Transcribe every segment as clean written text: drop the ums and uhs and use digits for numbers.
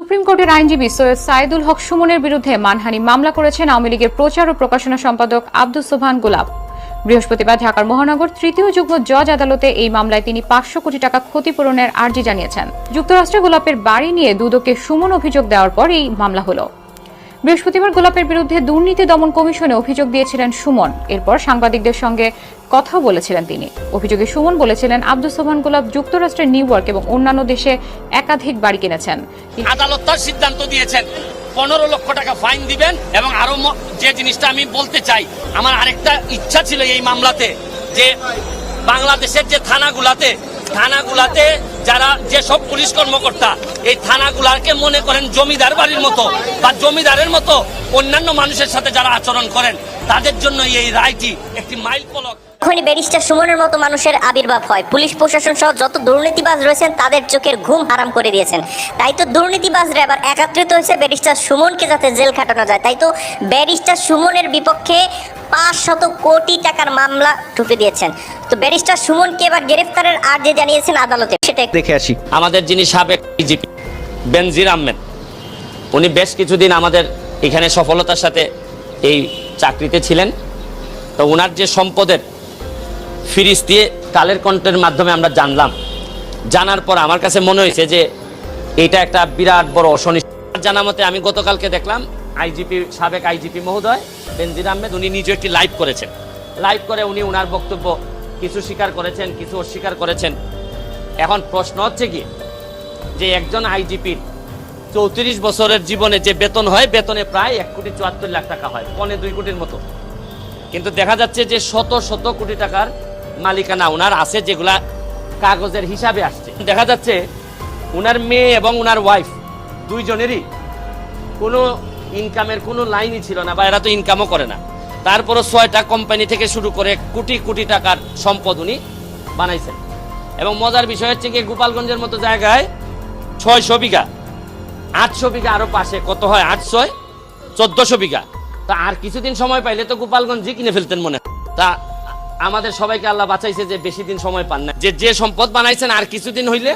Supreme কোর্টের আইনজীবী সৈয়দ সাইদুল হক সুমনের বিরুদ্ধে মানহানি মামলা করেছেন আওয়ামী লীগের প্রচার ও প্রকাশনা সম্পাদক আব্দুস সোবহান গোলাপ। বৃহস্পতিবার ঢাকার মহানগর তৃতীয় যুগ্ম জজ আদালতে এই মামলায় তিনি 500 কোটি টাকা ক্ষতিপূরণের আর্জি জানিয়েছেন। যুক্তরাষ্ট্রে গোলাপের বাড়ি নিয়ে দুদকে সুমন অভিযোগ দেওয়ার পর এই মামলা হলো। বৃহস্পতিবার গোলাপের বিরুদ্ধে দুর্নীতি দমন কমিশনে অভিযোগ দিয়েছিলেন সুমন। এরপর সাংবাদিকদের সঙ্গে কথা বলেছিলেন তিনি। অভিযোগে সুমন বলেছিলেন আব্দুস সোবহান গোলাপ যুক্তরাষ্ট্রের নিউ ইয়র্ক এবং অন্যান্য দেশে একাধিক বাড়ি কিনেছেন। আদালত তার সিদ্ধান্ত দিয়েছেন 15 লক্ষ টাকা ফাইন দিবেন। এবং আরো যে জিনিসটা আমি বলতে চাই, আমার আরেকটা ইচ্ছা ছিল এই মামলাতে, যে বাংলাদেশের যে থানাগুলাতে যারা যেসব পুলিশ কর্মকর্তা এই থানাগুলাকে মনে করেন জমিদার বাড়ির মতো বা জমিদারের মতো অন্যান্য মানুষের সাথে যারা আচরণ করেন, তাদের জন্য এই রায়টি একটি মাইল ফলক। যখনই ব্যারিস্টার সুমনের মতো মানুষের আবির্ভাব হয়, পুলিশ প্রশাসন সহ যত দুর্নীতিবাজ রয়েছেন তাদের চোখের ঘুম হারাম করে দিয়েছেন। তাই তো দুর্নীতিবাজরা এবার একত্রিত হয়েছে ব্যারিস্টার সুমনকে যাতে জেল খাটানো যায়। তাই তো ব্যারিস্টার সুমনের বিপক্ষে 500 কোটি টাকার মামলা ঠুকে দিয়েছেন। তো ব্যারিস্টার সুমনকে এবার গ্রেফতারের আর্জি জানিয়েছেন আদালতে। সেটা দেখে আসি। আমাদের যিনি সাবেক ডিজিপি বেনজির আহমেদ, উনি বেশ কিছুদিন আমাদের এখানে সফলতার সাথে এই চাকরিতে ছিলেন। তো ওনার যে সম্পদের ফিরিস দিয়ে কালের কণ্ঠের মাধ্যমে আমরা জানার পর আমার কাছে মনে হয়েছে যে এটা একটা বিরাট বড় অসনিশ্চিত। জানা মতে আমি গতকালকে দেখলাম সাবেক আইজিপি মহোদয় বেনজির আহমেদ উনি নিজে একটি লাইভ করেছেন। লাইভ করে উনি ওনার বক্তব্য কিছু স্বীকার করেছেন, কিছু অস্বীকার করেছেন। এখন প্রশ্ন হচ্ছে কি, যে একজন আইজিপির 34 বছরের জীবনে যে বেতন হয়, বেতনে প্রায় 1,74,00,000 টাকা হয়, 1.25 কোটির মতো। কিন্তু দেখা যাচ্ছে যে শত কোটি টাকার মালিকানা উনার আছে, যেগুলা কাগজের হিসাবে আসছে। দেখা যাচ্ছে উনার মেয়ে এবং উনার ওয়াইফ দুইজনেরই কোনো ইনকামের কোনো লাইনই ছিল না, বা এরা তো ইনকামও করে না। তারপরও 6টা কোম্পানি থেকে শুরু করে কোটি টাকার সম্পদ উনি বানাইছেন। এবং মজার বিষয় হচ্ছে কি, গোপালগঞ্জের মতো জায়গায় 600 বিঘা, 800 বিঘা আরো পাশে কত হয়, 800 1400 বিঘা। তা আর কিছুদিন সময় পাইলে তো গোপালগঞ্জই কিনে ফেলতেন মনে হয়। তা আমাদের সবাইকে আল্লাহ বাঁচাইছে যে বেশি দিন সময় পান না, যে সম্পদ বানাইছেন আর কিছুদিন হইলে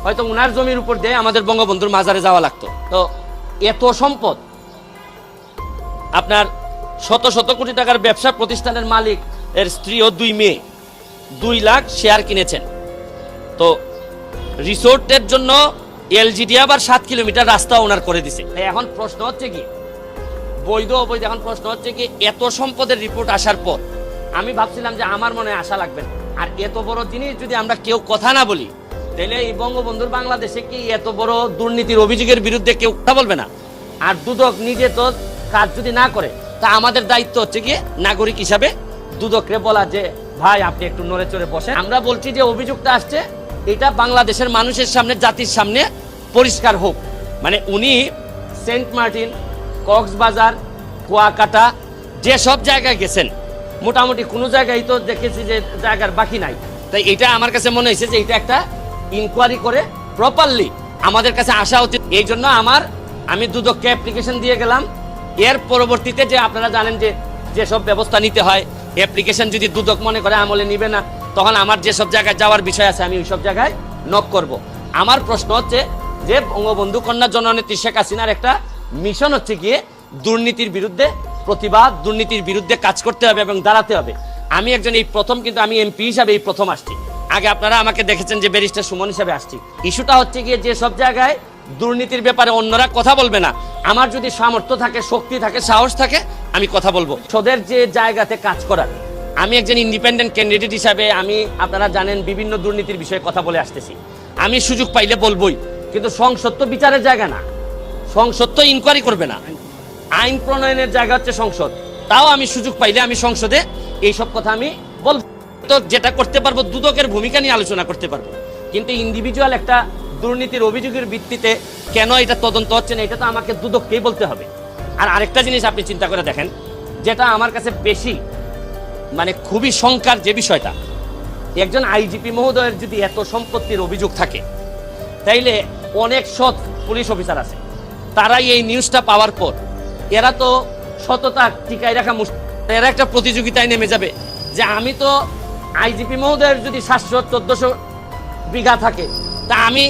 হয়তো উনার জমির উপর দিয়ে আমাদের বঙ্গবন্ধুর মাজারে যাওয়া লাগতো। তো এত সম্পদ, আপনার শত কোটি টাকার ব্যবসা প্রতিষ্ঠানের মালিক এর স্ত্রী ও 2 মেয়ে 2 লাখ শেয়ার কিনেছেন। তো রিসোর্টের জন্য এলজিডি আবার 7 কিলোমিটার রাস্তা ওনার করে দিছে। এখন প্রশ্ন হচ্ছে কি, বৈধ অবৈধ, এখন প্রশ্ন হচ্ছে কি, এত সম্পদের রিপোর্ট আসার পর আমি ভাবছিলাম যে আমার মনে আশা লাগবে। আর এত বড় জিনিস যদি আমরা কেউ কথা না বলি, তাহলে এই বঙ্গবন্ধুর বাংলাদেশে কি এত বড় দুর্নীতির অভিযোগের বিরুদ্ধে কেউ কথা বলবে না? আর দুদক নিজে তো কাজ যদি না করে, তা আমাদের দায়িত্ব হচ্ছে কি নাগরিক হিসাবে দুদককে বলা যে ভাই আপনি একটু নড়ে চড়ে বসেন। আমরা বলছি যে অভিযোগটা আসছে, এটা বাংলাদেশের মানুষের সামনে, জাতির সামনে পরিষ্কার হোক। মানে উনি সেন্ট মার্টিন, কক্সবাজার, কুয়াকাটা যে সব জায়গায় গেছেন, মোটামুটি কোনো জায়গায় তো দেখেছি যে জায়গার বাকি নাই। তাই এটা আমার কাছে মনে হয়েছে যে এটা একটা ইনকোয়ারি করে প্রপারলি আমাদের কাছে আসা উচিত। এই জন্য আমি দুদককে অ্যাপ্লিকেশন দিয়ে গেলাম। এর পরবর্তীতে যে আপনারা জানেন যে যেসব ব্যবস্থা নিতে হয়, অ্যাপ্লিকেশন যদি দুদক মনে করে আমলে নিবে না, তখন আমার যেসব জায়গায় যাওয়ার বিষয় আছে আমি ওই সব জায়গায় নক করব। আমার প্রশ্ন হচ্ছে যে বঙ্গবন্ধু কন্যা জননেত্রী শেখ হাসিনার একটা মিশন হচ্ছে গিয়ে দুর্নীতির বিরুদ্ধে প্রতিবাদ, দুর্নীতির বিরুদ্ধে কাজ করতে হবে এবং দাঁড়াতে হবে। আমি একজন এই প্রথম, কিন্তু আমি এমপি হিসাবে এই প্রথম আসছি। আগে আপনারা আমাকে দেখেছেন যে ব্যারিস্টার সুমন হিসাবে আসছি। ইস্যুটা হচ্ছে গিয়ে যে সব জায়গায় দুর্নীতির ব্যাপারে অন্যরা কথা বলবে না, আমার যদি সামর্থ্য থাকে, শক্তি থাকে, সাহস থাকে, আমি কথা বলবো। সদের যে জায়গাতে কাজ করার, আমি একজন ইন্ডিপেন্ডেন্ট ক্যান্ডিডেট হিসাবে আমি, আপনারা জানেন, বিভিন্ন দুর্নীতির বিষয়ে কথা বলে আসতেছি। আমি সুযোগ পাইলে বলবোই, কিন্তু সংসদ তো বিচারের জায়গা না, সংসদ তো ইনকোয়ারি করবে না, আইন প্রণয়নের জায়গা হচ্ছে সংসদ। তাও আমি সুযোগ পাইলে আমি সংসদে এইসব কথা আমি বলবো। তো যেটা করতে পারবো, দুদকের ভূমিকা নিয়ে আলোচনা করতে পারবো, কিন্তু ইন্ডিভিজুয়াল একটা দুর্নীতির অভিযোগের ভিত্তিতে কেন এটা তদন্ত হচ্ছে না, এটা তো আমাকে দুদককেই বলতে হবে। আর আরেকটা জিনিস আপনি চিন্তা করে দেখেন, যেটা আমার কাছে বেশি মানে খুবই শঙ্কার যে বিষয়টা, একজন আইজিপি মহোদয়ের যদি এত সম্পত্তির অভিযোগ থাকে, তাইলে অনেক সৎ পুলিশ অফিসার আছে, তারাই এই নিউজটা পাওয়ার পর এরা তো সততা টিকায় রাখা মুশকিল, এরা একটা প্রতিযোগিতায় নেমে যাবে যে আমি তো আইজিপি মহোদয়ের যদি 700-1400 বিঘা থাকে, তা আমি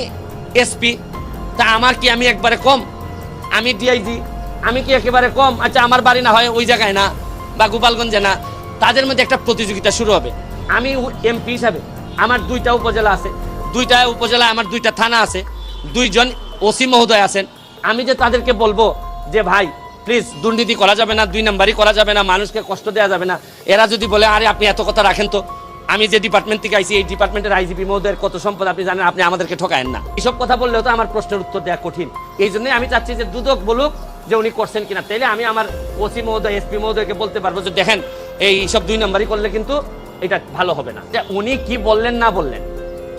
এসপি, তা আমার কি আমি একবারে কম? আমি ডিআইজি, আমি কি একেবারে কম? আচ্ছা আমার বাড়ি না হয় ওই জায়গায় না বা গোপালগঞ্জে না, তাদের মধ্যে একটা প্রতিযোগিতা শুরু হবে। আমি এমপি হিসাবে আমার 2টা উপজেলা আছে, 2টা উপজেলায় আমার 2টা থানা আছে, 2জন ওসি মহোদয় আছেন। আমি যে তাদেরকে বলবো যে ভাই প্লিজ দুর্নীতি করা যাবে না, 2 নাম্বারই করা যাবে না, মানুষকে কষ্ট দেওয়া যাবে না, এরা যদি বলে আরে আপনি এত কথা রাখেন তো, আমি যে ডিপার্টমেন্ট থেকে আইছি এই ডিপার্টমেন্টের আইজিপি মহোদয়ের কত সম্পদ আপনি জানেন, আপনি আমাদেরকে ঠকায়েন না, এইসব কথা বললেও তো আমার প্রশ্নের উত্তর দেওয়া কঠিন। এই জন্যই আমি চাচ্ছি যে দুদক বলুক যে উনি করছেন কিনা, তাইলে আমি আমার ওসি মহোদয় এসপি মহোদয়কে বলতে পারবো যে দেখেন এই সব 2 নাম্বারই করলে কিন্তু এটা ভালো হবে না। উনি কি বললেন না বললেন,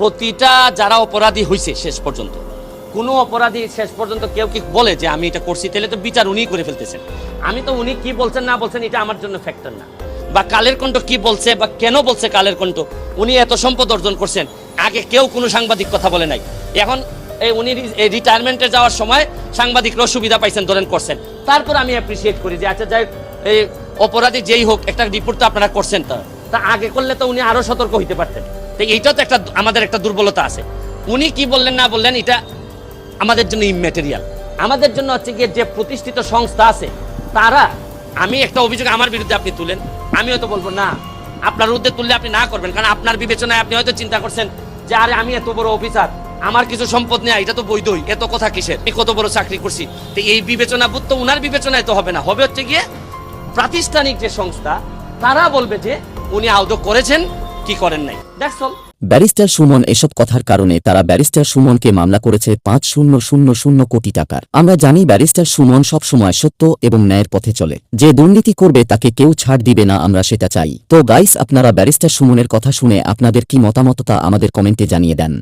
প্রতিটা যারা অপরাধী হয়েছে শেষ পর্যন্ত, কোনো অপরাধী শেষ পর্যন্ত কেউ কি বলে যে আমি এটা করছি, তাহলে তো বিচার উনিই করে ফেলতেছেন। আমি তো উনি কি বলছেন না বলছেন এটা আমার জন্য ফ্যাক্টর না, বা কালের কণ্ঠ কি বলছে বা কেন বলছে কালের কণ্ঠ, উনি এত সম্পদ অর্জন করছেন, আগে কেউ কোনো সাংবাদিক কথা বলে নাই, এখন এই উনি রিটায়ারমেন্টে যাওয়ার সময় সাংবাদিকরাও সুবিধা পাইছেন, ধরেন করছেন। তারপর আমি অ্যাপ্রিসিয়েট করি যে আচ্ছা যাই এই অপরাধী যেই হোক একটা রিপোর্ট তো আপনারা করছেন, তা আগে করলে তো উনি আরো সতর্ক হইতে পারতেন। তো এইটাও তো একটা আমাদের একটা দুর্বলতা আছে। উনি কি বললেন না বললেন এটা আমাদের জন্য ইম্যাটেরিয়াল। আমাদের জন্য হচ্ছে গিয়ে যে প্রতিষ্ঠিত সংস্থা আছে তারা, আমি একটা অভিযোগ আমার বিরুদ্ধে আপনি তুলেন, আমি হয়তো বলবো না, আপনার বিরুদ্ধে তুললে আপনি না করবেন, কারণ আপনার বিবেচনায় আপনি হয়তো চিন্তা করছেন যে আরে আমি এত বড় অফিসার, আমার কিছু সম্পদ নেই, এটা তো বৈধই, এত কথা কিসের, আমি কত বড় চাকরি করছি। তো এই বিবেচনা বোধ তো উনার বিবেচনায় তো হবে না, হবে হচ্ছে গিয়ে প্রাতিষ্ঠানিক যে সংস্থা তারা বলবে যে উনি আদৌ করেছেন কি করেন নাই। That's all. ব্যারিস্টার সুমন এসব কথার কারণে তারা ব্যারিস্টার সুমনকে মামলা করেছে ৫,০০,০০ কোটি টাকার। আমরা জানি ব্যারিস্টার সুমন সবসময় সত্য এবং ন্যায়ের পথে চলে, যে দুর্নীতি করবে তাকে কেউ ছাড় দিবে না, আমরা সেটা চাই। তো গাইস, আপনারা ব্যারিস্টার সুমনের কথা শুনে আপনাদের কি মতামত তা আমাদের কমেন্টে জানিয়ে দেন।